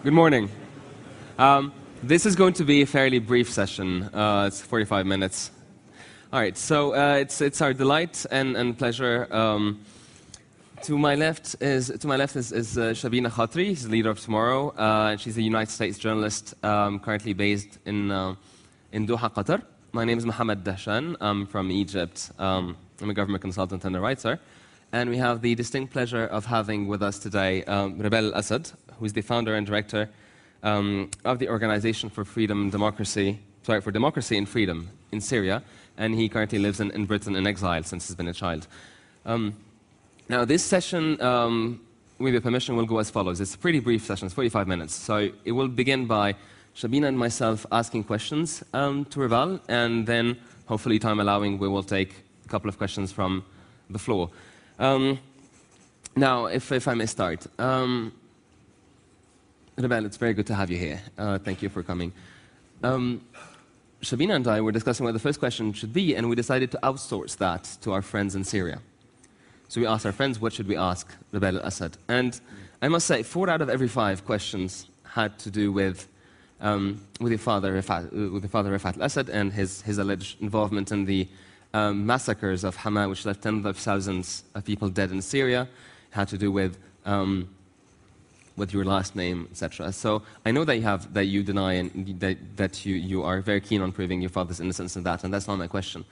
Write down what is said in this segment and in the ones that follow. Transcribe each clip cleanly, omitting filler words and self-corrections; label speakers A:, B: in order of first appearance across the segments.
A: Good morning. This is going to be a fairly brief session. It's 45 minutes. All right, so it's our delight and pleasure. To my left is Shabina Khatri. She's the leader of Tomorrow. And she's a United States journalist currently based in Doha, Qatar. My name is Mohammed Dahshan. I'm from Egypt. I'm a government consultant and a writer. And we have the distinct pleasure of having with us today Ribal Al Assad, who is the founder and director of the Organization for Democracy and Freedom in Syria. And he currently lives in Britain in exile since he's been a child. Now, this session, with your permission, will go as follows. It's a pretty brief session, it's 45 minutes. So it will begin by Shabina and myself asking questions to Ribal, and then, hopefully time allowing, we will take a couple of questions from the floor. Now, if I may start. Ribal, it's very good to have you here. Thank you for coming. Shabina and I were discussing what the first question should be, and we decided to outsource that to our friends in Syria. So we asked our friends, what should we ask Ribal Al Assad? And I must say, 4 out of every 5 questions had to do with your father, Rifat Al Assad, and his alleged involvement in the massacres of Hama, which left tens of thousands of people dead in Syria. Had to do with your last name, etc. So I know that you deny and that you are very keen on proving your father's innocence in that, and that's not my question.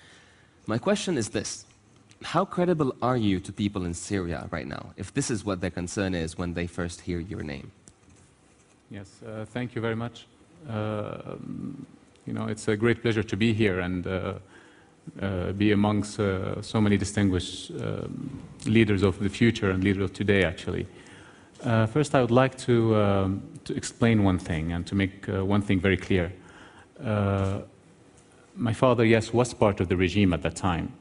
A: My question is this. How credible are you to people in Syria right now, if this is what their concern is when they first hear your name?
B: Yes, thank you very much. It's a great pleasure to be here and be amongst so many distinguished leaders of the future and leaders of today, actually. First, I would like to explain one thing and to make one thing very clear. My father, yes, was part of the regime at that time.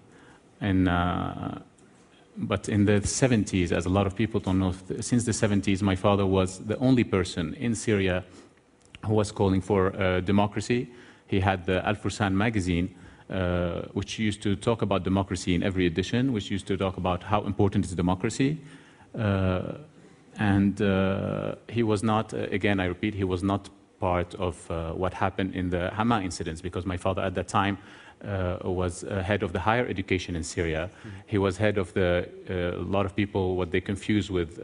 B: But in the 70s, as a lot of people don't know, since the 70s, my father was the only person in Syria who was calling for democracy. He had the Al Fursan magazine, which used to talk about democracy in every edition, which used to talk about how important is democracy. He was not, again, I repeat, he was not part of what happened in the Hama incidents, because my father at that time was head of the higher education in Syria. He was head of a lot of people, what they confuse with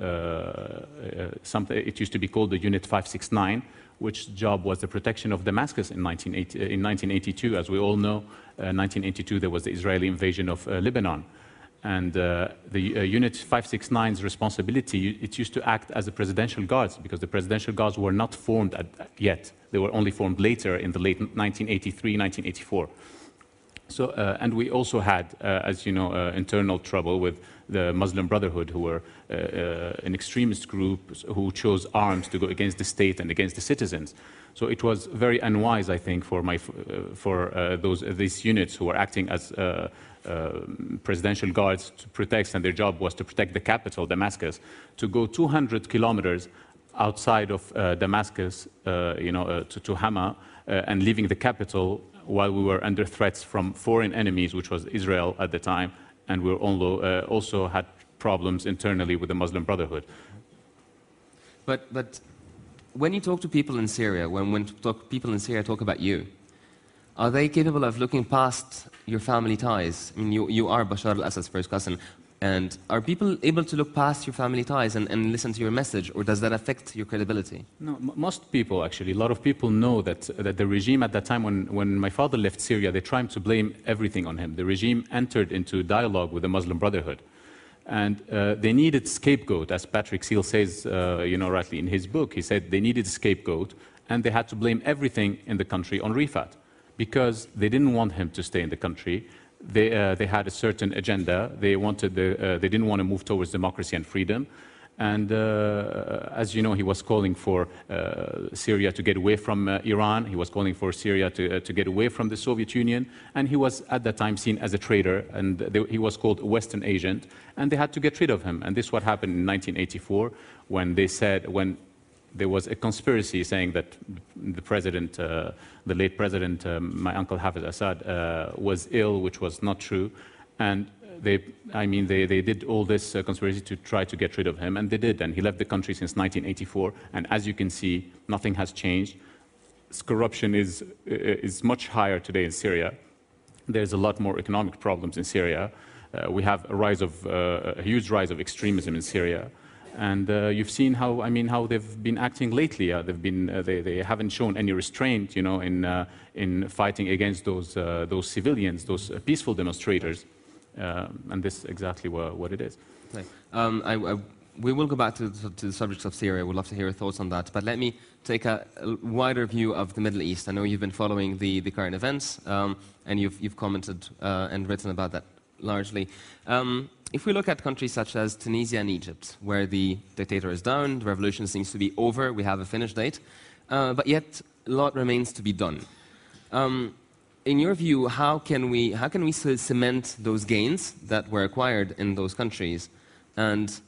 B: something, it used to be called the Unit 569, which job was the protection of Damascus in 1982. As we all know, 1982, there was the Israeli invasion of Lebanon. And the Unit 569's responsibility, it used to act as the presidential guards, because the presidential guards were not formed yet. They were only formed later in the late 1983, 1984. So, and we also had, as you know, internal trouble with the Muslim Brotherhood, who were an extremist group who chose arms to go against the state and against the citizens. So it was very unwise, I think, for these units who were acting as presidential guards to protect, and their job was to protect the capital, Damascus, to go 200 kilometers outside of Damascus, to Hama, and leaving the capital while we were under threats from foreign enemies, which was Israel at the time, and we were also had problems internally with the Muslim Brotherhood.
A: But when you talk to people in Syria, when people in Syria talk about you, are they capable of looking past your family ties? I mean, you are Bashar al-Assad's first cousin. And are people able to look past your family ties and listen to your message, or does that affect your credibility?
B: No, most people, actually, a lot of people know that the regime at that time, when my father left Syria, they tried to blame everything on him. The regime entered into dialogue with the Muslim Brotherhood. And they needed scapegoat, as Patrick Seal says, rightly in his book. He said they needed a scapegoat, and they had to blame everything in the country on Rifat, because they didn't want him to stay in the country. They had a certain agenda. They didn't want to move towards democracy and freedom. And as you know, he was calling for Syria to get away from Iran. He was calling for Syria to get away from the Soviet Union. And he was at that time seen as a traitor. And he was called a Western agent. And they had to get rid of him. And this is what happened in 1984 when they said, when there was a conspiracy saying that the president, the late president, my uncle Hafiz Assad, was ill, which was not true. And they did all this conspiracy to try to get rid of him, and they did, and he left the country since 1984, and as you can see, nothing has changed. Corruption is much higher today in Syria. There's a lot more economic problems in Syria. We have a huge rise of extremism in Syria. And you've seen how they've been acting lately. They haven't shown any restraint, in fighting against those civilians, those peaceful demonstrators. And this is exactly what it is.
A: Okay. We will go back to the subject of Syria. We'd love to hear your thoughts on that. But let me take a wider view of the Middle East. I know you've been following the current events, and you've commented and written about that largely. If we look at countries such as Tunisia and Egypt, where the dictator is down, the revolution seems to be over, we have a finish date, but yet a lot remains to be done. In your view, how can we cement those gains that were acquired in those countries and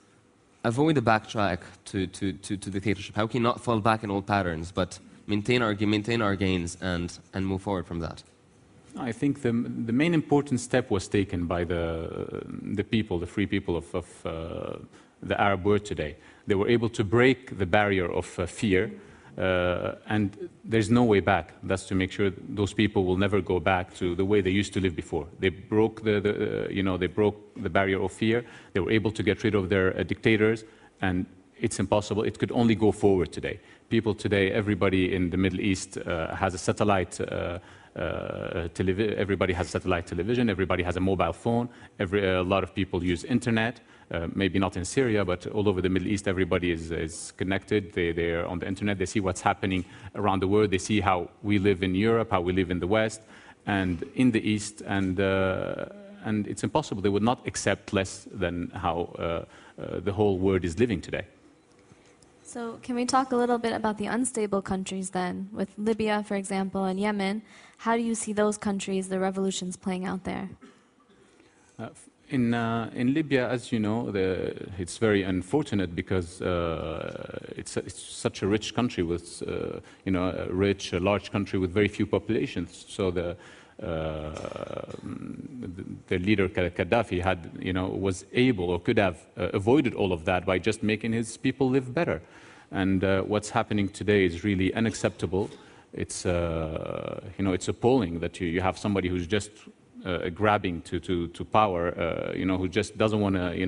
A: avoid a backtrack to dictatorship? How can we not fall back in old patterns, but maintain our gains and move forward from that?
B: I think the main important step was taken by the people, the free people of the Arab world today. They were able to break the barrier of fear, and there's no way back. That's to make sure those people will never go back to the way they used to live before. They broke they broke the barrier of fear. They were able to get rid of their dictators, and it's impossible. It could only go forward today. People today, everybody in the Middle East has a satellite. Everybody has satellite television, everybody has a mobile phone, a lot of people use internet, maybe not in Syria, but all over the Middle East, everybody is connected, they're on the internet, they see what's happening around the world, they see how we live in Europe, how we live in the West, and in the East, and it's impossible. They would not accept less than how the whole world is living today.
C: So can we talk a little bit about the unstable countries then, with Libya, for example, and Yemen? How do you see those countries, the revolutions playing out there?
B: In Libya, as you know, it's very unfortunate because it's such a rich country with, a large country with very few populations. So the leader Gaddafi was able or could have avoided all of that by just making his people live better. And what's happening today is really unacceptable. It's it's appalling that you have somebody who's just grabbing to power, who just doesn't want to, he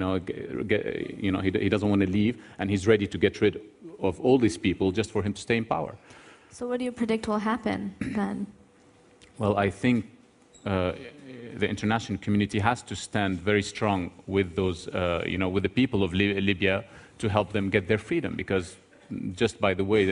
B: doesn't want to leave, and he's ready to get rid of all these people just for him to stay in power.
C: So what do you predict will happen then?
B: Well, I think the international community has to stand very strong with those, with the people of Libya to help them get their freedom, because just by the way,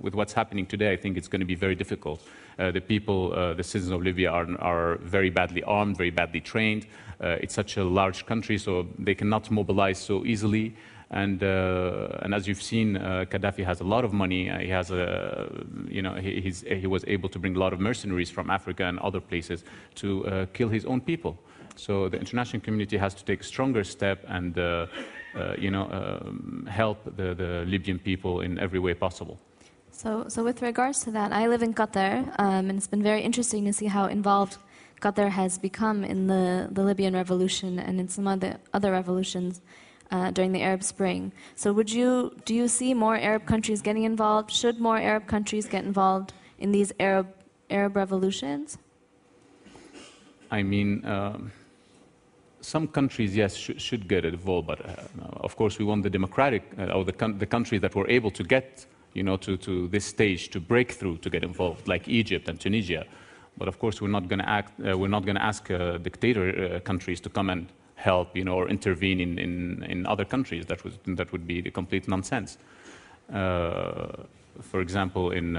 B: with what's happening today, I think it's going to be very difficult. The people, the citizens of Libya are very badly armed, very badly trained. It's such a large country, so they cannot mobilize so easily. And as you've seen, Gaddafi has a lot of money. He has he was able to bring a lot of mercenaries from Africa and other places to kill his own people. So the international community has to take a stronger step and help the Libyan people in every way possible.
C: So with regards to that, I live in Qatar, and it's been very interesting to see how involved Qatar has become in the Libyan revolution and in some other revolutions during the Arab Spring. So do you see more Arab countries getting involved? Should more Arab countries get involved in these Arab revolutions?
B: I mean, some countries, yes, should get involved, but of course we want the democratic, or the countries that were able to get, to this stage, to break through, to get involved, like Egypt and Tunisia. But of course we're not going to ask dictator countries to come and help, or intervene in other countries. That would be the complete nonsense. For example, in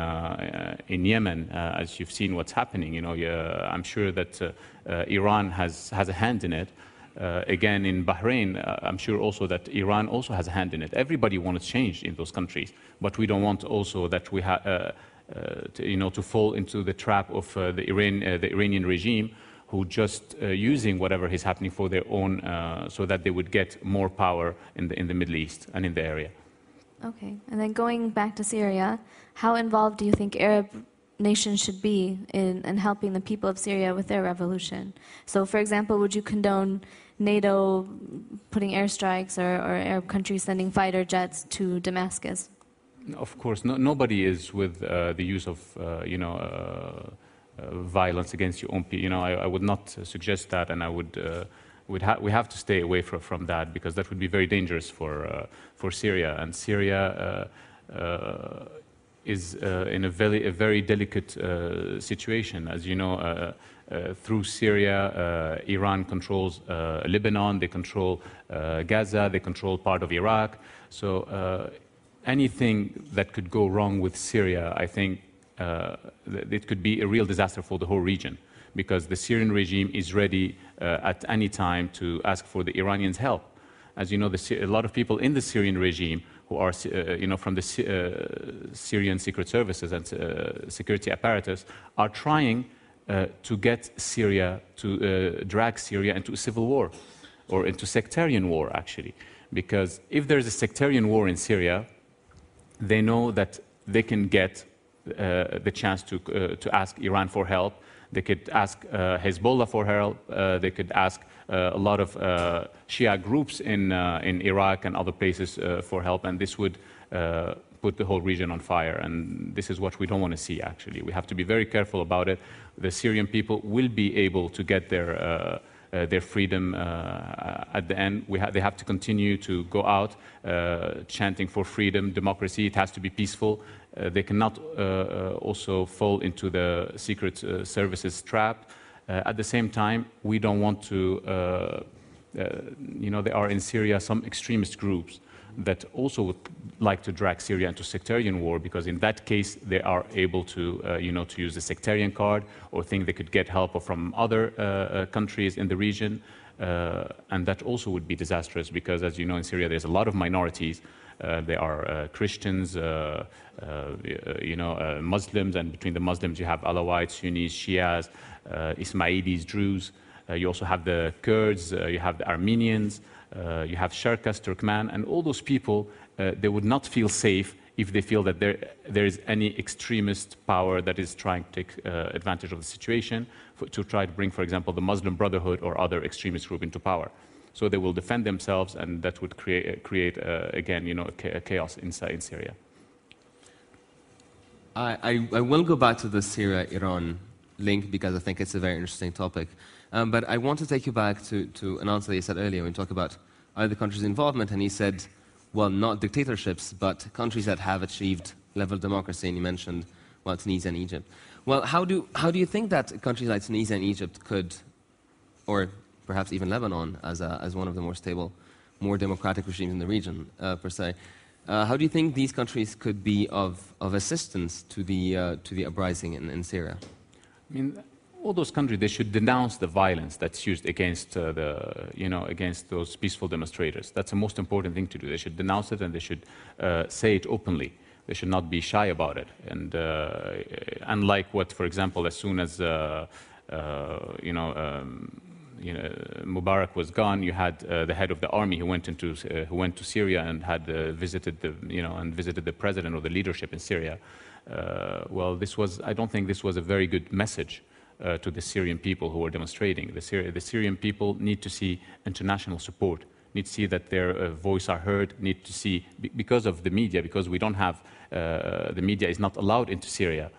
B: Yemen, as you've seen what's happening, I'm sure that Iran has a hand in it. Again, in Bahrain, I'm sure also that Iran also has a hand in it. Everybody wants change in those countries, but we don't want also that we to fall into the trap of the Iranian regime, who just using whatever is happening for their own, so that they would get more power in the Middle East and in the area.
C: Okay, and then going back to Syria, how involved do you think Arab nations should be in helping the people of Syria with their revolution. So, for example, would you condone NATO putting airstrikes or Arab countries sending fighter jets to Damascus?
B: Of course, nobody is with the use of, violence against your own people. I would not suggest that, and I would. We have to stay away from that, because that would be very dangerous for Syria. And Syria is in a very delicate situation. As you know, through Syria, Iran controls Lebanon, they control Gaza, they control part of Iraq. So anything that could go wrong with Syria, I think it could be a real disaster for the whole region, because the Syrian regime is ready at any time to ask for the Iranians' help. As you know, a lot of people in the Syrian regime who are, from the Syrian secret services and security apparatus are trying to get Syria, to drag Syria into a civil war, or into sectarian war, actually. Because if there's a sectarian war in Syria, they know that they can get the chance to ask Iran for help. They could ask Hezbollah for help. They could ask a lot of Shia groups in Iraq and other places for help, and this would put the whole region on fire. And this is what we don't want to see, actually. We have to be very careful about it. The Syrian people will be able to get their freedom at the end. They have to continue to go out chanting for freedom, democracy. It has to be peaceful. They cannot also fall into the secret services trap. At the same time, we don't want to, there are in Syria some extremist groups that also would like to drag Syria into sectarian war, because in that case they are able to, to use the sectarian card, or think they could get help from other countries in the region, and that also would be disastrous, because as you know, in Syria there's a lot of minorities. There are Christians, Muslims, and between the Muslims you have Alawites, Sunnis, Shias, Ismailis, Druze. You also have the Kurds, you have the Armenians, you have Sharkas, Turkmen, and all those people, they would not feel safe if they feel that there is any extremist power that is trying to take advantage of the situation to try to bring, for example, the Muslim Brotherhood or other extremist group into power. So they will defend themselves, and that would create again, a chaos inside in Syria.
A: I will go back to the Syria-Iran link, because I think it's a very interesting topic. But I want to take you back to an answer that you said earlier when you talked about other countries' involvement, and he said, well, not dictatorships, but countries that have achieved level of democracy, and you mentioned, well, Tunisia and Egypt. Well, how do you think that countries like Tunisia and Egypt could, or perhaps even Lebanon, as one of the more stable, more democratic regimes in the region, per se, how do you think these countries could be of assistance to the uprising in Syria?
B: I mean, all those countries, they should denounce the violence that's used against against those peaceful demonstrators. That's the most important thing to do. They should denounce it, and they should say it openly. They should not be shy about it. And unlike what, for example, as soon as Mubarak was gone, you had the head of the army who went to Syria and had visited the president or the leadership in Syria. Well, I don't think this was a very good message to the Syrian people who were demonstrating. The Syrian people need to see international support, need to see that their voice are heard, need to see, because of the media, because we don't have, the media is not allowed into Syria,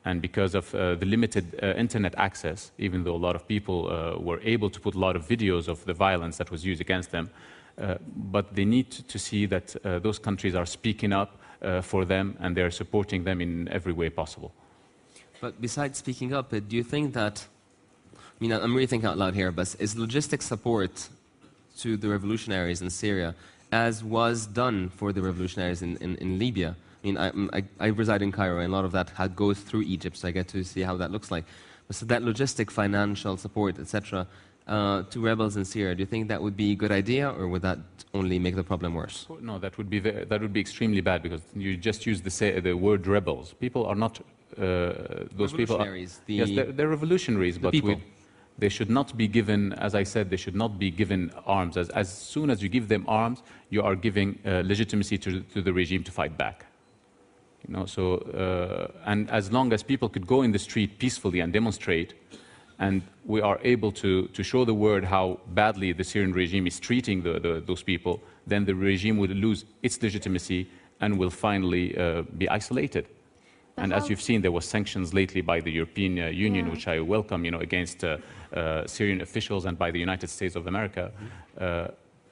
B: and because of the limited internet access, even though a lot of people were able to put a lot of videos of the violence that was used against them, but they need to see that those countries are speaking up for them, and they're supporting them in every way possible.
A: But besides speaking up, do you think that, I'm really thinking out loud here, but is logistic support to the revolutionaries in Syria, as was done for the revolutionaries in Libya? I reside in Cairo, and a lot of that goes through Egypt, so I get to see how that looks like. But so that logistic, financial support, etc., to rebels in Syria, do you think that would be a good idea, or would that only make the problem worse?
B: No, that would be extremely bad, because you just use the word rebels. People are not those people. Yes, they're revolutionaries, but they should not be given, as I said, they should not be given arms. As soon as you give them arms, you are giving legitimacy to the regime to fight back. You know, so, and as long as people could go in the street peacefully and demonstrate, and we are able to show the world how badly the Syrian regime is treating those people, then the regime will lose its legitimacy and will finally be isolated. And as you've seen, there were sanctions lately by the European Union, which I welcome, you know, against Syrian officials and by the United States of America.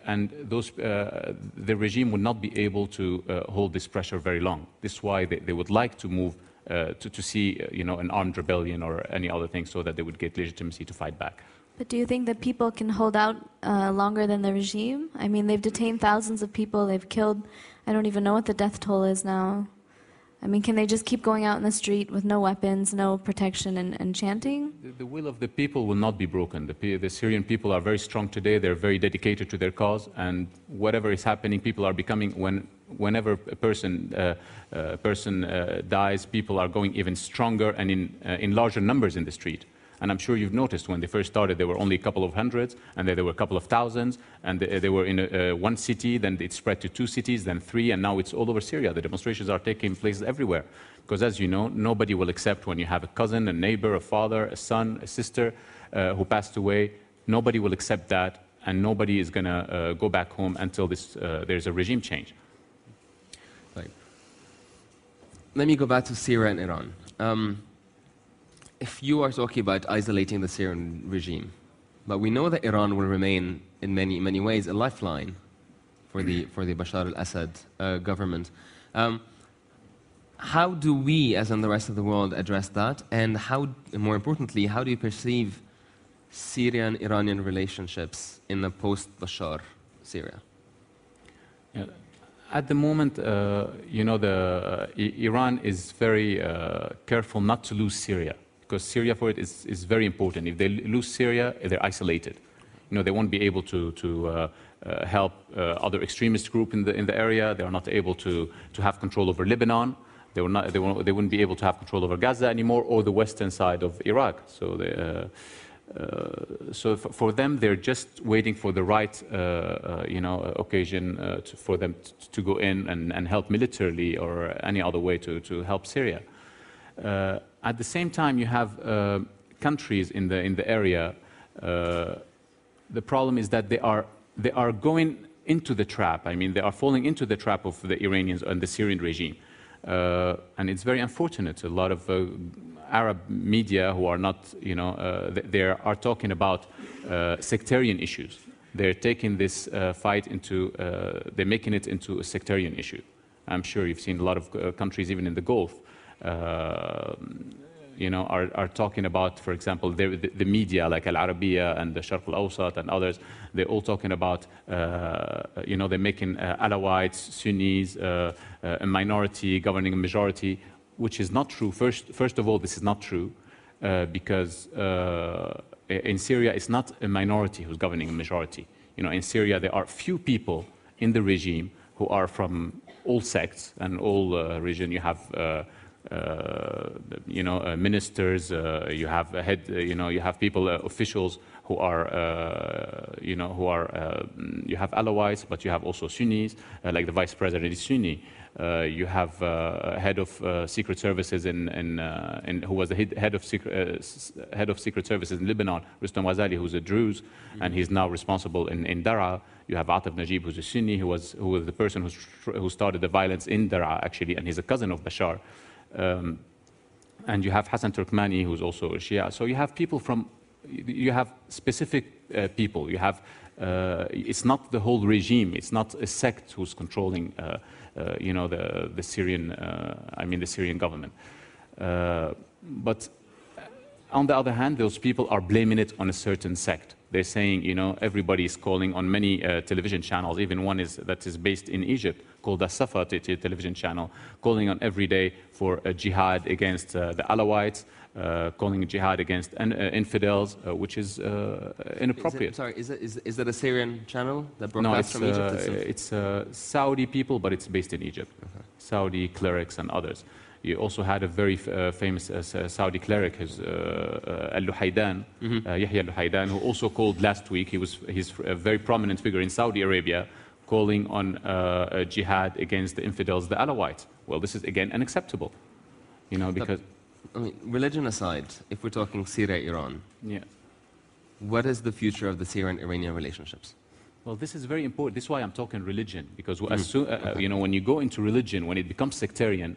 B: And those, the regime would not be able to hold this pressure very long. This is why they would like to move to see, you know, an armed rebellion or any other thing so that they would get legitimacy to fight back.
C: But do you think that people can hold out longer than the regime? I mean, they've detained thousands of people, they've killed, I don't even know what the death toll is now. I mean, can they just keep going out in the street with no weapons, no protection, and chanting?
B: The will of the people will not be broken. The Syrian people are very strong today. They're very dedicated to their cause. And whatever is happening, people are becoming, whenever a person dies, people are going even stronger and in larger numbers in the street. And I'm sure you've noticed when they first started, there were only a couple of hundreds, and then there were a couple of thousands, and they were in one city, then it spread to 2 cities, then 3, and now it's all over Syria. The demonstrations are taking place everywhere. Because as you know, nobody will accept when you have a cousin, a neighbor, a father, a son, a sister who passed away. Nobody will accept that, and nobody is going to go back home until there's a regime change.
A: Right. Let me go back to Syria and Iran. If you are talking about isolating the Syrian regime, but we know that Iran will remain in many ways a lifeline for the Bashar al-Assad government. How do we, as in the rest of the world, address that? And how, more importantly, how do you perceive Syrian-Iranian relationships in the post-Bashar Syria?
B: Yeah. At the moment, you know, Iran is very careful not to lose Syria. Because Syria for it is very important. If they lose Syria, they're isolated. You know, they won't be able to help other extremist groups in the area. They are not able to have control over Lebanon. They wouldn't be able to have control over Gaza anymore or the western side of Iraq. So, for them, they're just waiting for the right, you know, occasion for them to go in and help militarily or any other way to help Syria. At the same time, you have countries in the area. The problem is that they are going into the trap. I mean, they are falling into the trap of the Iranians and the Syrian regime, and it's very unfortunate. A lot of Arab media who are not, you know, they are talking about sectarian issues. They're taking this fight into, they're making it into a sectarian issue. I'm sure you've seen a lot of countries, even in the Gulf. You know, are talking about, for example, the media like Al Arabiya and the Sharq Al Awsat and others. They're all talking about, you know, they're making Alawites, Sunnis, a minority governing a majority, which is not true. First of all, this is not true because in Syria, it's not a minority who's governing a majority. You know, in Syria, there are few people in the regime who are from all sects and all region. You have you know, ministers, you have a head, you know, you have people, officials who are, you know, you have Alawites, but you have also Sunnis, like the vice president is Sunni. You have head of secret services who was the head of secret services in Lebanon, Rustam Ghazali, who's a Druze, and he's now responsible in Daraa. You have Atif Najib, who's a Sunni, who was the person who started the violence in Daraa, actually, and he's a cousin of Bashar. And you have Hassan Turkmani, who's also a Shia. So you have people you have specific people. You have, it's not the whole regime. It's not a sect who's controlling, you know, the Syrian, the Syrian government. But on the other hand, those people are blaming it on a certain sect. They're saying, you know, everybody is calling on many television channels, even one that is based in Egypt, called the Safa television channel, calling on every day for a jihad against the Alawites, calling a jihad against infidels, which is inappropriate.
A: Is that a Syrian channel that broadcasts from Egypt?
B: It's Saudi people, but it's based in Egypt. Okay. Saudi clerics and others. You also had a very famous Saudi cleric, Al-Luhaydan, Yahya Al-Luhaydan, who also called last week. He's a very prominent figure in Saudi Arabia, calling on a jihad against the infidels, the Alawites. Well, this is again unacceptable, because...
A: I mean, religion aside, if we're talking Syria, Iran,
B: Yeah.
A: what is the future of the Syrian-Iranian relationships?
B: Well, this is very important. This is why I'm talking religion, because as soon, when you go into religion, when it becomes sectarian,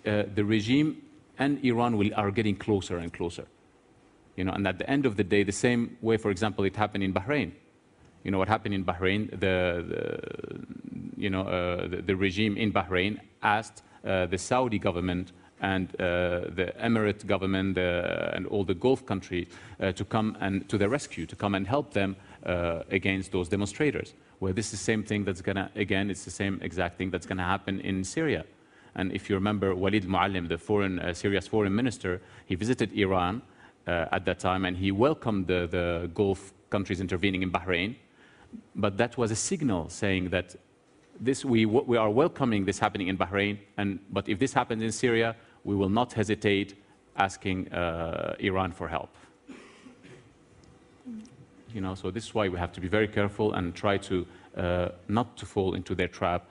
B: the regime and Iran are getting closer and closer. And at the end of the day, the same way, for example, it happened in Bahrain. What happened in Bahrain? The regime in Bahrain asked the Saudi government and the Emirate government and all the Gulf countries to come and to their rescue, to come and help them against those demonstrators. Well, this is the same thing that's gonna, again, it's the same exact thing that's gonna happen in Syria. And if you remember, Walid al-Muallim, Syria's foreign minister, he visited Iran at that time, and he welcomed the Gulf countries intervening in Bahrain. But that was a signal saying that we are welcoming this happening in Bahrain, but if this happens in Syria, we will not hesitate asking Iran for help. So this is why we have to be very careful and try to not to fall into their trap,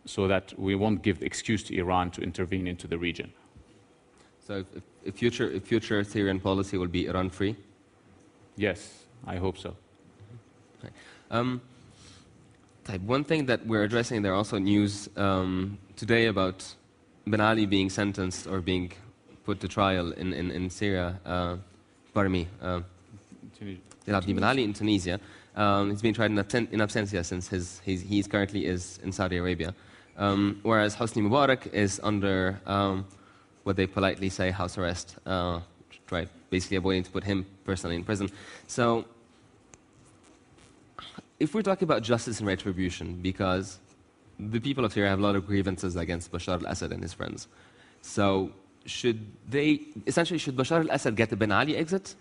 B: so that we won't give the excuse to Iran to intervene into the region.
A: So if future Syrian policy will be Iran-free?
B: Yes, I hope so.
A: Okay. One thing that we're addressing, there are also news today about Ben Ali being sentenced or being put to trial in Syria. Pardon me. Ben Ali in Tunisia. He's been tried in absentia since he currently is in Saudi Arabia. Whereas Hosni Mubarak is under what they politely say house arrest, basically avoiding to put him personally in prison. So if we're talking about justice and retribution, because the people of Syria have a lot of grievances against Bashar al-Assad and his friends. So should Bashar al-Assad get the Ben Ali exit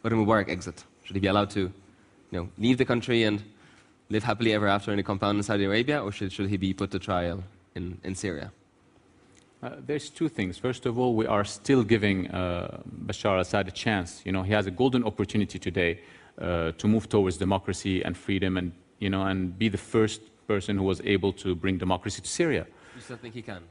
A: or the Mubarak exit? Should he be allowed to leave the country and live happily ever after in a compound in Saudi Arabia, or should he be put to trial in Syria?
B: There's two things. First of all, we are still giving Bashar al-Assad a chance. He has a golden opportunity today to move towards democracy and freedom, and be the first person who was able to bring democracy to Syria.
A: You still think he can?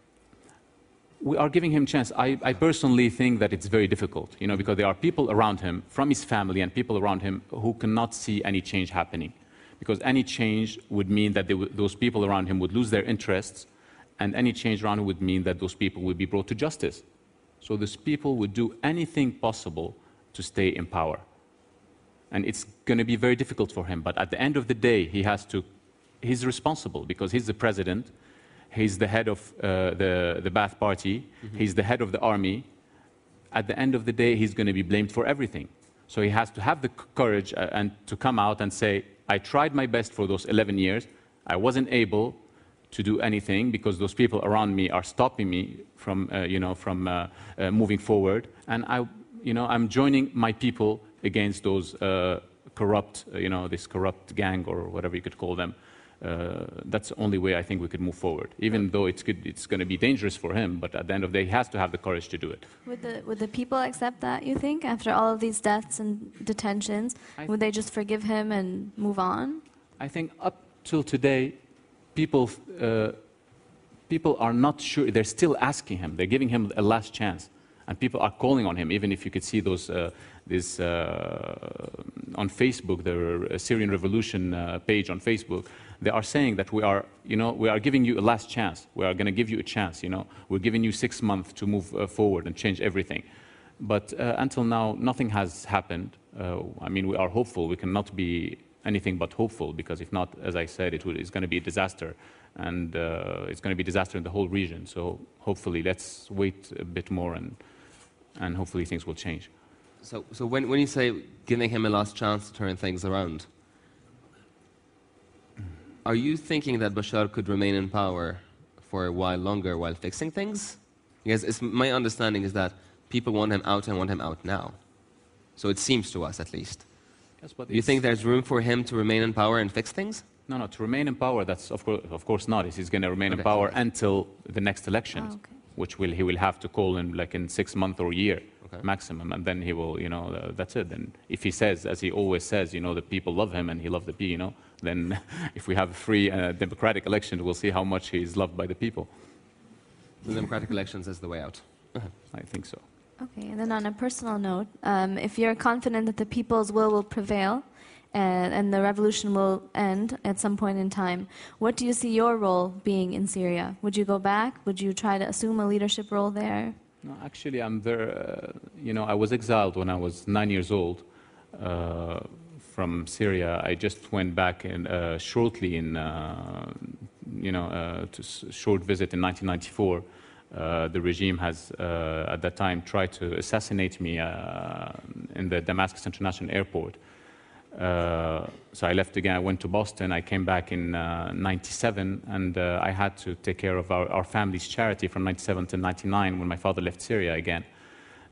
B: We are giving him a chance. I personally think that it's very difficult, because there are people around him, from his family and people around him, who cannot see any change happening. Because any change would mean that those people around him would lose their interests, and any change around him would mean that those people would be brought to justice. So those people would do anything possible to stay in power. And it's going to be very difficult for him. But at the end of the day, he's responsible, because he's the president, he's the head of the Ba'ath Party, he's the head of the army. At the end of the day, he's going to be blamed for everything. So he has to have the courage and to come out and say, I tried my best for those 11 years. I wasn't able to do anything because those people around me are stopping me from, moving forward. And I'm joining my people against those corrupt, this corrupt gang or whatever you could call them. That's the only way I think we could move forward, even though it's going to be dangerous for him, but at the end of the day, he has to have the courage to do it.
C: Would the people accept that, you think, after all of these deaths and detentions? Would they just forgive him and move on?
B: I think up till today, people are not sure. They're still asking him. They're giving him a last chance. And people are calling on him, even if you could see those on Facebook, the Syrian Revolution page on Facebook. They are saying that we are giving you a last chance. We are going to give you a chance. We're giving you 6 months to move forward and change everything. But until now, nothing has happened. We are hopeful. We cannot be anything but hopeful, because if not, as I said, it's going to be a disaster, and it's going to be a disaster in the whole region. So hopefully, let's wait a bit more, and hopefully things will change.
A: So when you say giving him a last chance to turn things around, are you thinking that Bashar could remain in power for a while longer while fixing things? Because my understanding is that people want him out and want him out now. So it seems to us, at least.
B: Yes, but
A: do you think there's room for him to remain in power and fix things?
B: No, to remain in power, that's of course not. He's going to remain in power until the next elections, which he will have to call in 6 months or a year. maximum, and then he will, that's it. Then if he says, as he always says, the people love him and he loves the people, then if we have a free democratic election, we'll see how much he's loved by the people.
A: The democratic elections is the way out.
B: I think so.
C: Okay, and then on a personal note, if you're confident that the people's will prevail and the revolution will end at some point in time, what do you see your role being in Syria? Would you go back? Would you try to assume a leadership role there?
B: No, actually, I'm there. I was exiled when I was 9 years old from Syria. I just went back shortly to short visit in 1994. The regime has, at that time, tried to assassinate me in the Damascus International Airport. So I left again, I went to Boston, I came back in 97, and I had to take care of our family's charity from 97 to 99 when my father left Syria again.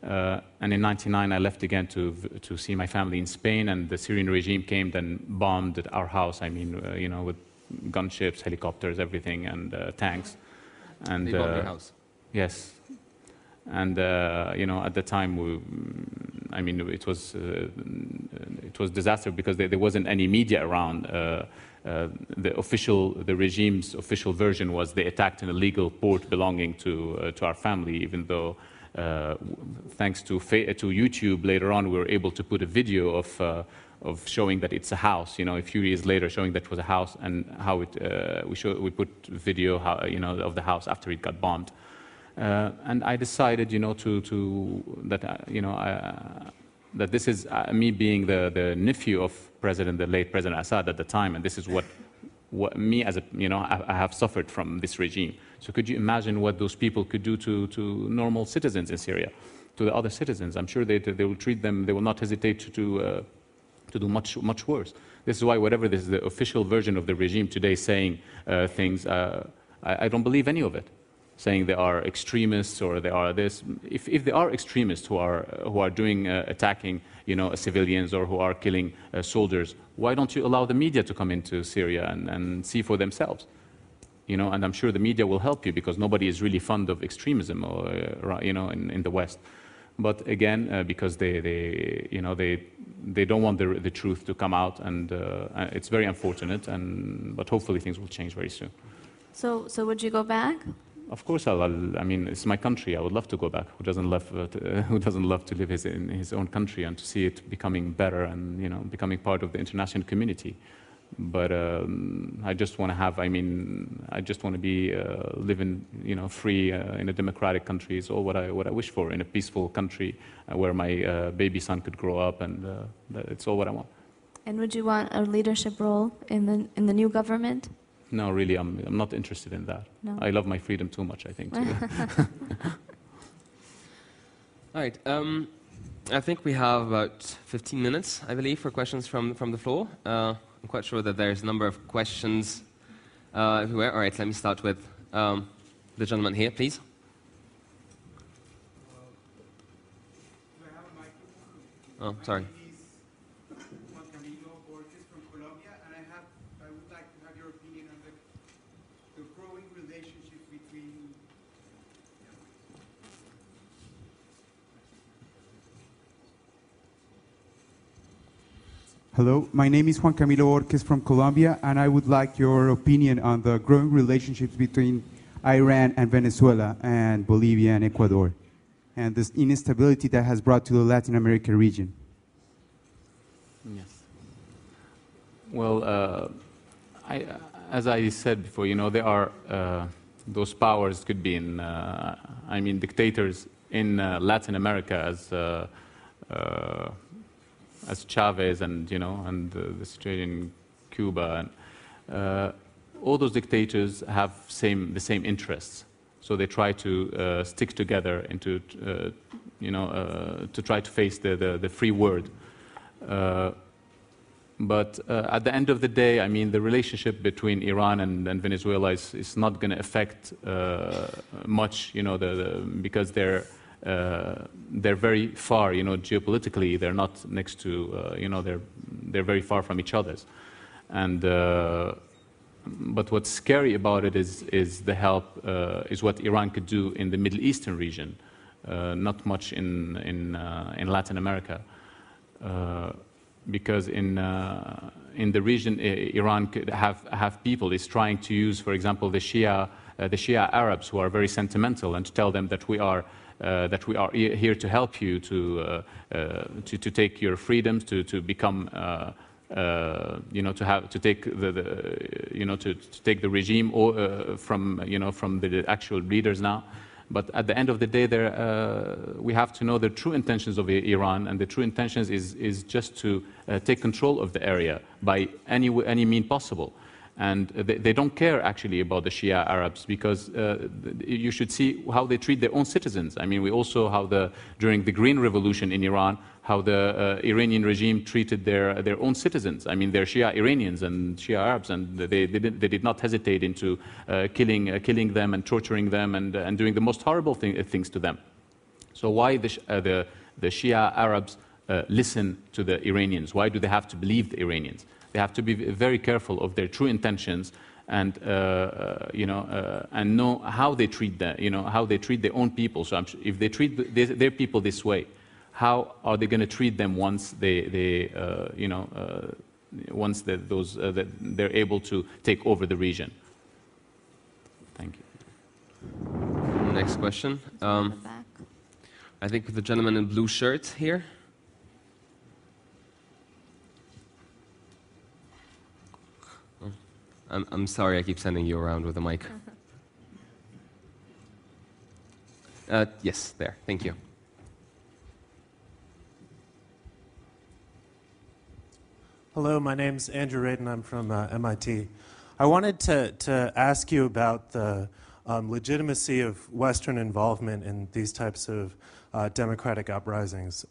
B: And in 99 I left again to see my family in Spain, and the Syrian regime came and bombed our house, with gunships, helicopters, everything, and tanks. And
A: they bombed your house?
B: Yes. And at the time, it was disaster because there wasn't any media around. The regime's official version was they attacked an illegal port belonging to our family, even though thanks to YouTube later on we were able to put a video of showing that it's a house. A few years later, showing that it was a house, and how we put video of the house after it got bombed. And I decided, that this is me being the nephew of the late President Assad at the time, and this is what me as I have suffered from this regime. So could you imagine what those people could do to normal citizens in Syria, to the other citizens? I'm sure they will treat them. They will not hesitate to do much worse. This is why whatever this is the official version of the regime today saying things, I don't believe any of it. Saying they are extremists or they are this. If they are extremists who are doing attacking civilians or who are killing soldiers, why don't you allow the media to come into Syria and see for themselves? And I'm sure the media will help you because nobody is really fond of extremism or in the West. But again, because they don't want the truth to come out, and it's very unfortunate. But hopefully things will change very soon.
C: So would you go back?
B: Of course, it's my country. I would love to go back. Who doesn't love to live in his own country and to see it becoming better and becoming part of the international community? But I just want to have. I just want to be living, free in a democratic country. Is all what I wish for, in a peaceful country where my baby son could grow up, and it's all what I want.
C: And would you want a leadership role in the new government?
B: No, really, I'm not interested in that.
C: No.
B: I love my freedom too much, I think.
A: All right. I think we have about 15 minutes, I believe, for questions from the floor. I'm quite sure that there's a number of questions everywhere. All right, let me start with the gentleman here, please. Oh, sorry.
D: Hello, my name is Juan Camilo Orquez from Colombia, and I would like your opinion on the growing relationships between Iran and Venezuela and Bolivia and Ecuador, and this instability that has brought to the Latin American region.
B: Yes. Well, as I said before, there are those powers could be in, dictators in Latin America as Chavez and the situation in Cuba, and all those dictators have the same interests. So they try to stick together and to try to face the free world. But at the end of the day, the relationship between Iran and Venezuela is not going to affect much, because they're very far, geopolitically. They're not next to, they're very far from each other. And but what's scary about it is the help, is what Iran could do in the Middle Eastern region, not much in Latin America, because in the region, Iran could have people is trying to use, for example, the Shia Arabs, who are very sentimental, and to tell them that we are here to help you to take your freedoms, to become to take to take the regime from the actual leaders now. But at the end of the day, we have to know the true intentions of Iran, and the true intentions is just to take control of the area by any means possible. And they don't care actually about the Shia Arabs, because you should see how they treat their own citizens. I mean, we also how during the Green Revolution in Iran, how the Iranian regime treated their own citizens. I mean, they're Shia Iranians and Shia Arabs, and they did not hesitate into killing them and torturing them and doing the most horrible things to them. So why the Shia Arabs listen to the Iranians? Why do they have to believe the Iranians? They have to be very careful of their true intentions, and and know how they treat how they treat their own people. So if they treat their people this way, how are they going to treat them once once they're able to take over the region? Thank you.
A: Next question. I think the gentleman in blue shirt here. I'm sorry, I keep sending you around with a mic. Yes, there. Thank you.
E: Hello, my name's Andrew Radin. I'm from MIT. I wanted to ask you about the legitimacy of Western involvement in these types of democratic uprisings.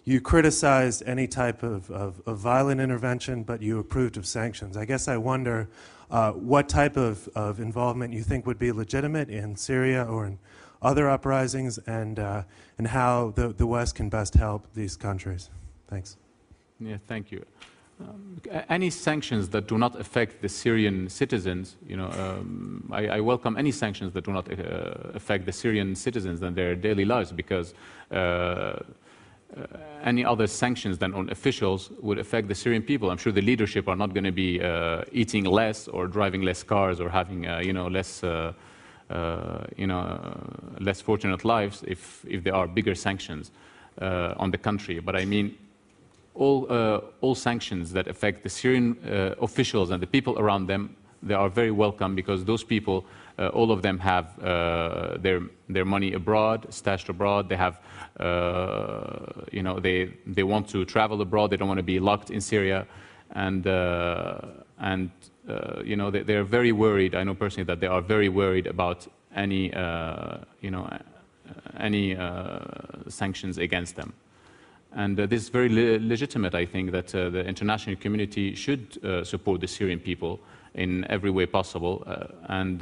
E: You criticized any type of violent intervention, but you approved of sanctions. I guess I wonder what type of involvement you think would be legitimate in Syria or in other uprisings, and how the West can best help these countries. Thanks.
B: Yeah, thank you. Any sanctions that do not affect the Syrian citizens, I welcome any sanctions that do not affect the Syrian citizens and their daily lives, because any other sanctions than on officials would affect the Syrian people. I'm sure the leadership are not going to be eating less or driving less cars or having less fortunate lives if there are bigger sanctions on the country. But I mean, all sanctions that affect the Syrian officials and the people around them, they are very welcome, because those people, all of them have their money abroad, stashed abroad. They have, they want to travel abroad. They don't want to be locked in Syria, and they're very worried. I know personally that they are very worried about any sanctions against them. And this is very legitimate. I think that the international community should support the Syrian people in every way possible, and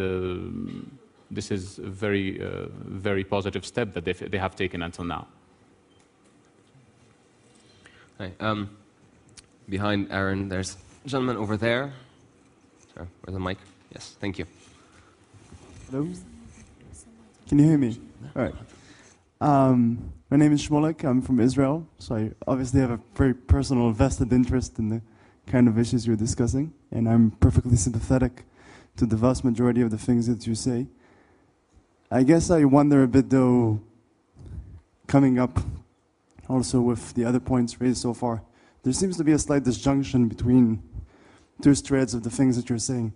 B: this is a very positive step that they have taken until now.
A: Hi. Behind Aaron, there's a gentleman over there. Sorry, where's the mic? Yes, thank you.
F: Hello? Can you hear me? All right. My name is Shmolek. I'm from Israel, so I obviously have a very personal vested interest in the kind of issues you're discussing, and I'm perfectly sympathetic to the vast majority of the things that you say. I guess I wonder a bit, though, coming up also with the other points raised so far, there seems to be a slight disjunction between two threads of the things that you're saying.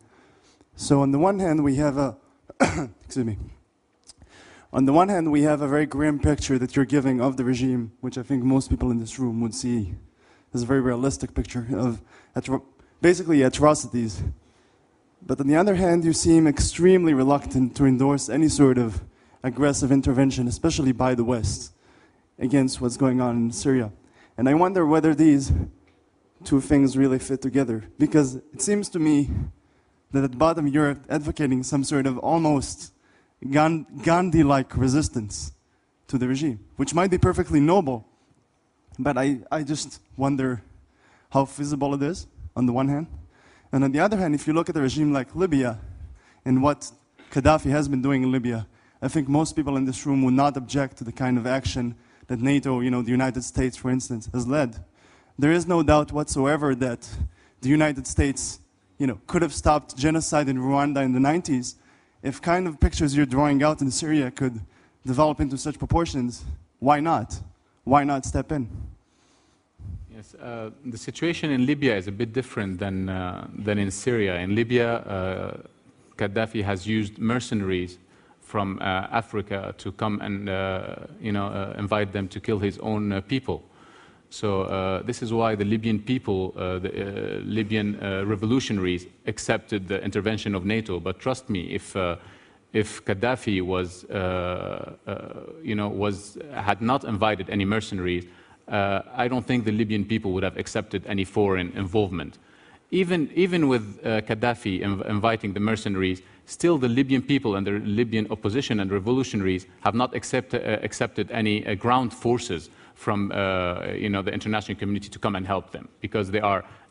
F: So on the one hand, we have a excuse me. On the one hand, we have a very grim picture that you're giving of the regime, which I think most people in this room would see as a very realistic picture of basically atrocities. But on the other hand, you seem extremely reluctant to endorse any sort of aggressive intervention, especially by the West, against what's going on in Syria. And I wonder whether these two things really fit together, because it seems to me that at the bottom you're advocating some sort of almost Gandhi-like resistance to the regime, which might be perfectly noble, but I just wonder how feasible it is, on the one hand. And on the other hand, if you look at a regime like Libya and what Gaddafi has been doing in Libya, I think most people in this room would not object to the kind of action that NATO, the United States, for instance, has led. There is no doubt whatsoever that the United States, could have stopped genocide in Rwanda in the 90s. If kind of pictures you're drawing out in Syria could develop into such proportions, why not? Why not step in?
B: Yes, the situation in Libya is a bit different than in Syria. In Libya, Gaddafi has used mercenaries from Africa to come and invite them to kill his own people. So this is why the Libyan people, the Libyan revolutionaries, accepted the intervention of NATO. But trust me, if Gaddafi had not invited any mercenaries, I don't think the Libyan people would have accepted any foreign involvement. Even with Gaddafi inviting the mercenaries, still the Libyan people and the Libyan opposition and revolutionaries have not accepted any ground forces from the international community to come and help them, because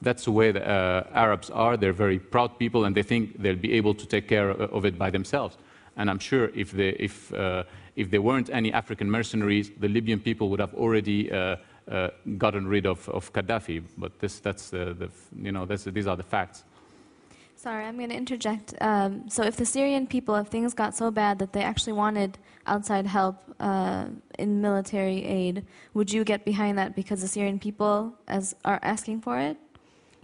B: that's the way the Arabs are. They're very proud people, and they think they'll be able to take care of it by themselves. And I'm sure if there weren't any African mercenaries, the Libyan people would have already gotten rid of Gaddafi. But these are the facts.
C: Sorry, I'm going to interject. So if the Syrian people, if things got so bad that they actually wanted outside help in military aid, would you get behind that because the Syrian people are asking for it?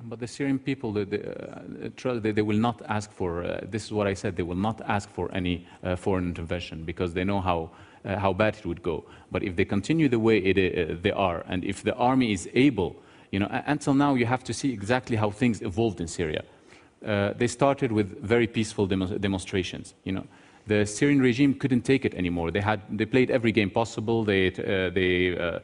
B: But the Syrian people, they will not ask for, this is what I said, they will not ask for any foreign intervention because they know how bad it would go. But if they continue the way they are, and if the army is able, until now you have to see exactly how things evolved in Syria. They started with very peaceful demonstrations. The Syrian regime couldn't take it anymore. They played every game possible. Their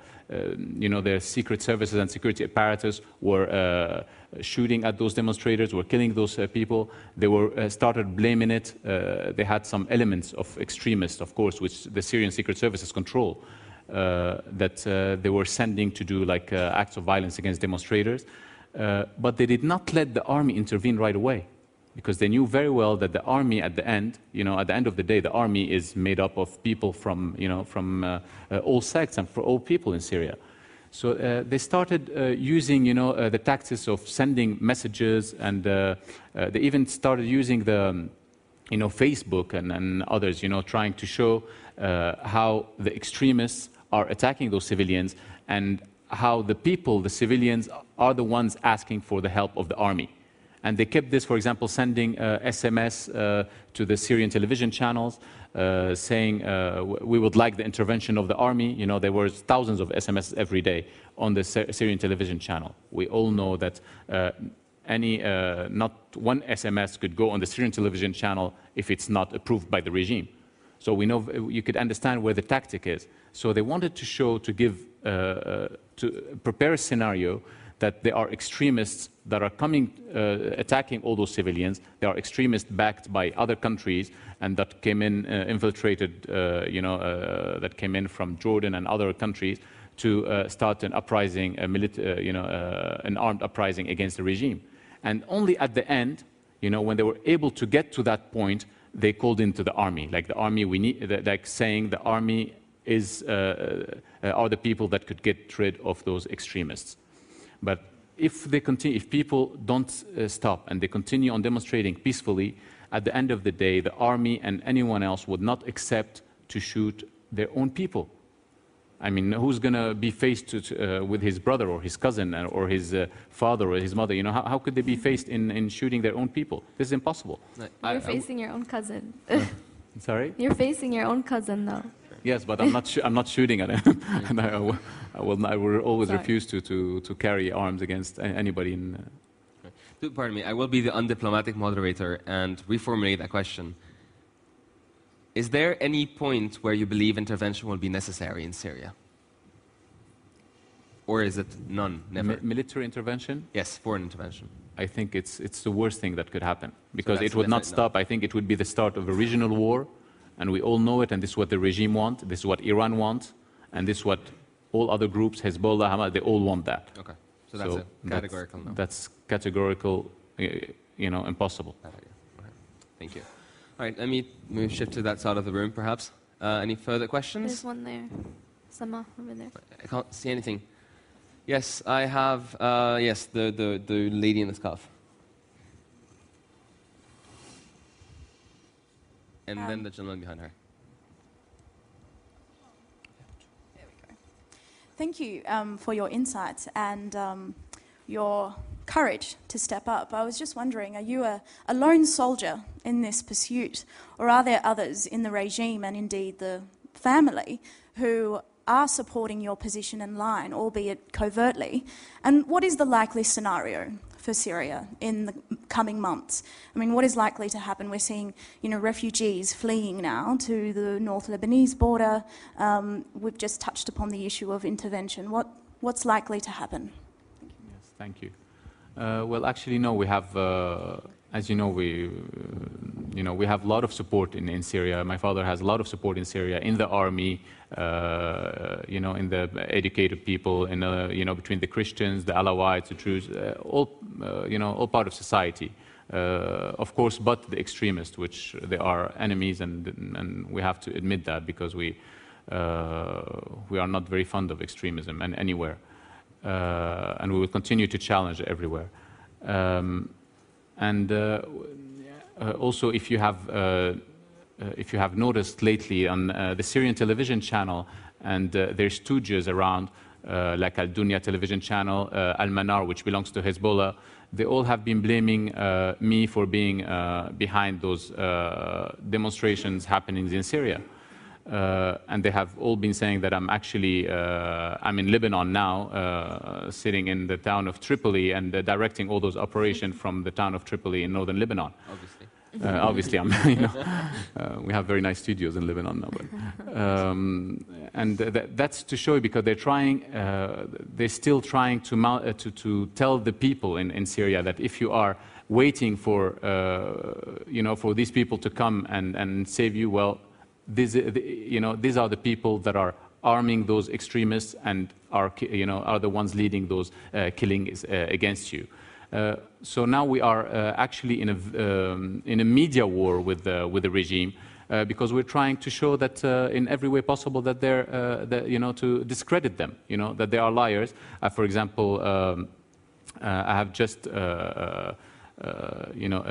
B: secret services and security apparatus were shooting at those demonstrators, were killing those people. They started blaming it. They had some elements of extremists, of course, which the Syrian secret services control, that they were sending to do acts of violence against demonstrators. But they did not let the army intervene right away, because they knew very well that the army at the end, at the end of the day, the army is made up of people from all sects and for all people in Syria. So they started using, the tactics of sending messages, and they even started using the, Facebook and others, trying to show how the extremists are attacking those civilians, and how the people, the civilians, are the ones asking for the help of the army. And they kept this, for example, sending SMS to the Syrian television channels, saying, we would like the intervention of the army. There were thousands of SMS every day on the Syrian television channel. We all know that not one SMS could go on the Syrian television channel if it's not approved by the regime. So we know, you could understand where the tactic is. So they wanted to show, to prepare a scenario that there are extremists that are coming, attacking all those civilians. There are extremists backed by other countries, and that came in, infiltrated, that came in from Jordan and other countries to start an uprising, an armed uprising against the regime. And only at the end, when they were able to get to that point, they called into the army. Like the army, saying the army are the people that could get rid of those extremists. But if people don't stop and they continue on demonstrating peacefully, at the end of the day, the army and anyone else would not accept to shoot their own people. I mean, who's going to be faced with his brother or his cousin or his father or his mother? How could they be faced in shooting their own people? This is impossible.
C: You're facing your own cousin.
B: Sorry?
C: You're facing your own cousin, though.
B: Yes, but I'm not shooting at him, and I will always refuse to carry arms against anybody.
A: Pardon me, I will be the undiplomatic moderator and reformulate that question. Is there any point where you believe intervention will be necessary in Syria? Or is it none, never?
B: Military intervention?
A: Yes, foreign intervention.
B: I think it's the worst thing that could happen, because it would not stop. I think it would be the start of a regional war. And we all know it, and this is what the regime wants, this is what Iran wants, and this is what all other groups, Hezbollah, Hamas, they all want that.
A: Okay, so that's a categorical no.
B: That's categorical, impossible.
A: Okay. Thank you. All right, let me move shift to that side of the room, perhaps. Any further questions?
C: There's one there. Sama, over there.
A: I can't see anything. Yes, I have, yes, the lady in the scarf. And then the gentleman behind her.
G: There we go. Thank you for your insights and your courage to step up. I was just wondering, are you a lone soldier in this pursuit, or are there others in the regime and indeed the family who are supporting your position in line, albeit covertly? And what is the likely scenario for Syria in the coming months? I mean, what is likely to happen? We're seeing, refugees fleeing now to the North Lebanese border. We've just touched upon the issue of intervention. What's likely to happen?
B: Yes, thank you. Well, actually, no. We have, as you know, we have a lot of support in Syria. My father has a lot of support in Syria, in the army, in the educated people, between the Christians, the Alawites, the Druze, all part of society. Of course, but the extremists, which they are enemies, and we have to admit that, because we are not very fond of extremism and anywhere. And we will continue to challenge it everywhere. Also, if you have noticed lately on the Syrian television channel, and there's stooges around, like Al Dunya television channel, Al Manar, which belongs to Hezbollah, they all have been blaming me for being behind those demonstrations happening in Syria. And they have all been saying that I'm actually, I'm in Lebanon now, sitting in the town of Tripoli and directing all those operations from the town of Tripoli in northern Lebanon.
A: Obviously.
B: Obviously, we have very nice studios in Lebanon now. But, that's to show you, because they're still trying to tell the people in Syria that if you are waiting for, for these people to come and save you, well, these are the people that are arming those extremists and are the ones leading those killings against you. So now we are actually in a media war with the regime, because we're trying to show that in every way possible that they're to discredit them, that they are liars. For example, I have just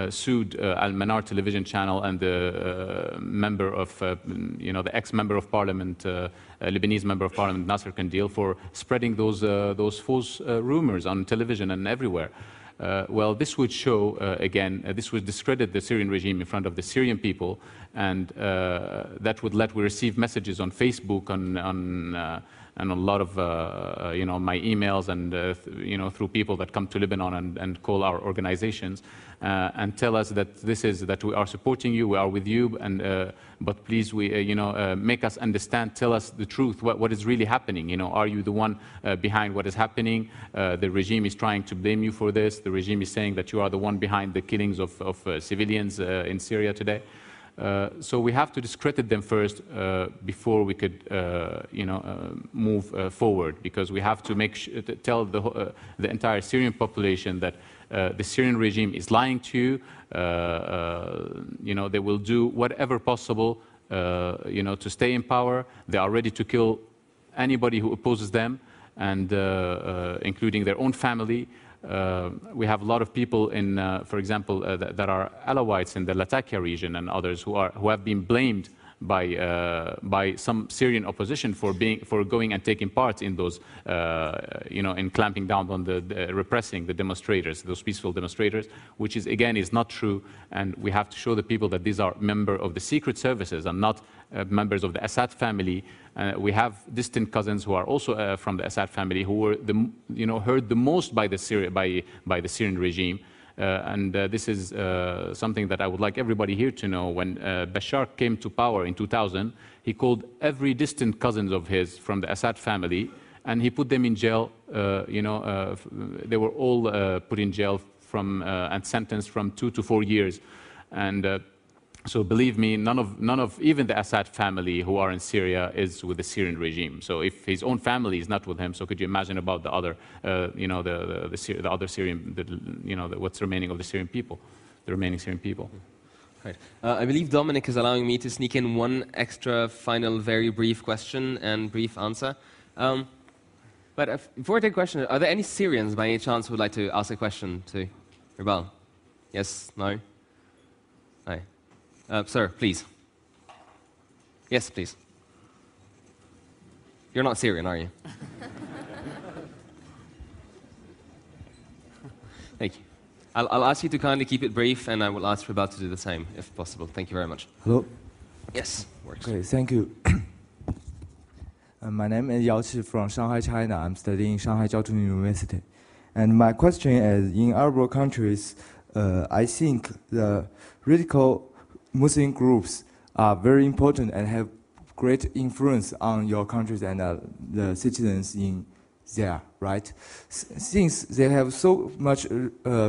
B: sued Al Manar television channel and the member of, the ex-member of parliament, Lebanese member of parliament, Nasser Kandil, for spreading those false rumors on television and everywhere. Well, this would show, again, this would discredit the Syrian regime in front of the Syrian people, and that would let we receive messages on Facebook, and a lot of, my emails, and, through people that come to Lebanon and call our organizations and tell us that that we are supporting you, we are with you, but please, make us understand, tell us the truth, what is really happening. Are you the one behind what is happening? The regime is trying to blame you for this. The regime is saying that you are the one behind the killings of civilians in Syria today. So we have to discredit them first before we could, move forward, because we have to tell the entire Syrian population that the Syrian regime is lying to you. They will do whatever possible, to stay in power. They are ready to kill anybody who opposes them, and including their own family. We have a lot of people in, for example, that are Alawites in the Latakia region and others who have been blamed by some Syrian opposition for going and taking part in those, in clamping down on repressing the demonstrators, those peaceful demonstrators, which is not true. And we have to show the people that these are members of the secret services and not members of the Assad family. We have distant cousins who are also from the Assad family, who were hurt the most by the Syrian regime. This is something that I would like everybody here to know. When Bashar came to power in 2000, he called every distant cousin of his from the Assad family, and he put them in jail. They were all put in jail and sentenced from 2 to 4 years. And so believe me, none of even the Assad family who are in Syria is with the Syrian regime. So if his own family is not with him, so could you imagine about the other, the other Syrian, what's remaining of the Syrian people, the remaining Syrian people.
A: Right. I believe Dominic is allowing me to sneak in one extra final, very brief question and brief answer. But before I take a question, are there any Syrians by any chance who would like to ask a question to Ribal? Yes? No? Hi. Sir, please. Yes, please. You're not Syrian, are you? Thank you. I'll ask you to kindly keep it brief, and I will ask Ribal to do the same, if possible. Thank you very much.
H: Hello?
A: Yes, works.
H: Okay, thank you. My name is Yao Qi from Shanghai, China. I'm studying Shanghai Jiao Tong University. And my question is, in Arab countries, I think the radical Muslim groups are very important and have great influence on your countries and the citizens in there, right? Since they have so much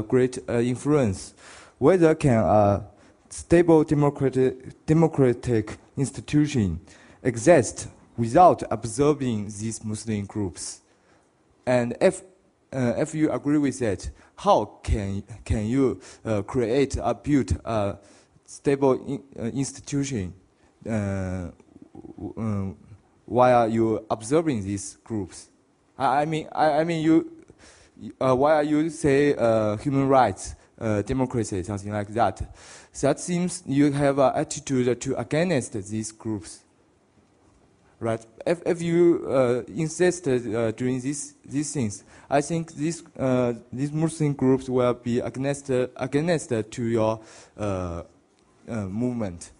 H: great influence, whether can a stable democratic institution exist without absorbing these Muslim groups? And if you agree with that, how can you create or build a stable institution while you observing these groups? I mean, why you say human rights, democracy, something like that? That seems you have an attitude to against these groups, right? If you insist doing these things, I think these Muslim groups will be against to your movement.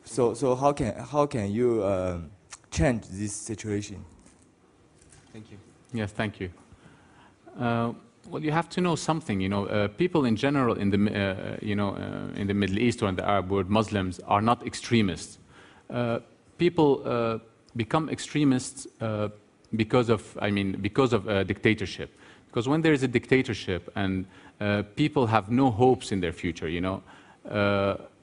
H: So how can you change this situation?
A: Thank you.
B: Yes, thank you. Well, you have to know something. People in general in the in the Middle East or in the Arab world, Muslims are not extremists. People become extremists because of dictatorship. Because when there is a dictatorship and people have no hopes in their future,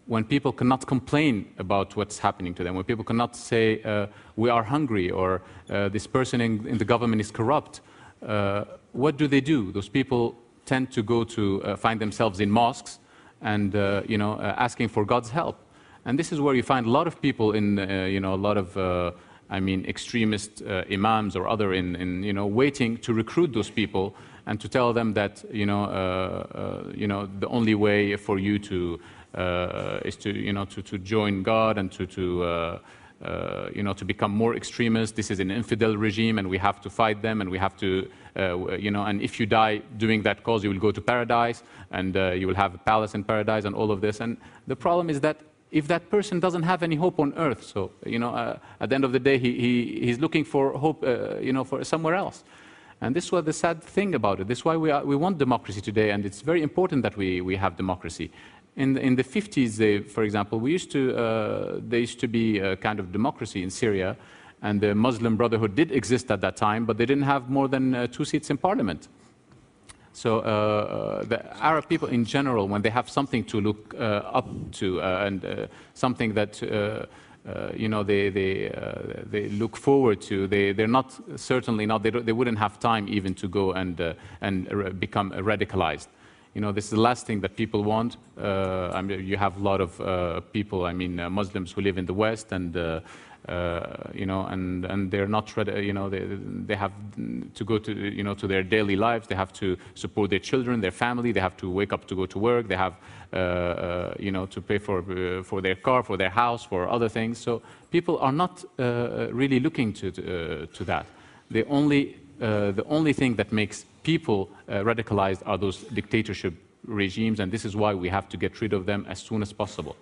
B: when people cannot complain about what's happening to them, when people cannot say, we are hungry, or this person in the government is corrupt, what do? Those people tend to go to find themselves in mosques and asking for God's help. And this is where you find a lot of people in, a lot of, extremist imams or other waiting to recruit those people and to tell them that, the only way for you to is to join God and to become more extremist. This is an infidel regime, and we have to fight them, and we have to, and if you die doing that cause, you will go to paradise, and you will have a palace in paradise, and all of this. And the problem is that if that person doesn't have any hope on earth, so at the end of the day, he's looking for hope, for somewhere else. And this was the sad thing about it. This is why we want democracy today, and it's very important that we have democracy. In the 50s, for example, there used to be a kind of democracy in Syria, and the Muslim Brotherhood did exist at that time, but they didn't have more than 2 seats in parliament. So the Arab people in general, when they have something to look up to and something that they look forward to, they're not certainly not they wouldn't have time even to go and become radicalized. This is the last thing that people want. You have a lot of people, Muslims who live in the West, and and they're not ready. They have to go to to their daily lives. They have to support their children, their family. They have to wake up to go to work. They have to pay for their car, for their house, for other things. So people are not really looking to that. The only thing that makes people radicalized are those dictatorship regimes, and this is why we have to get rid of them as soon as possible.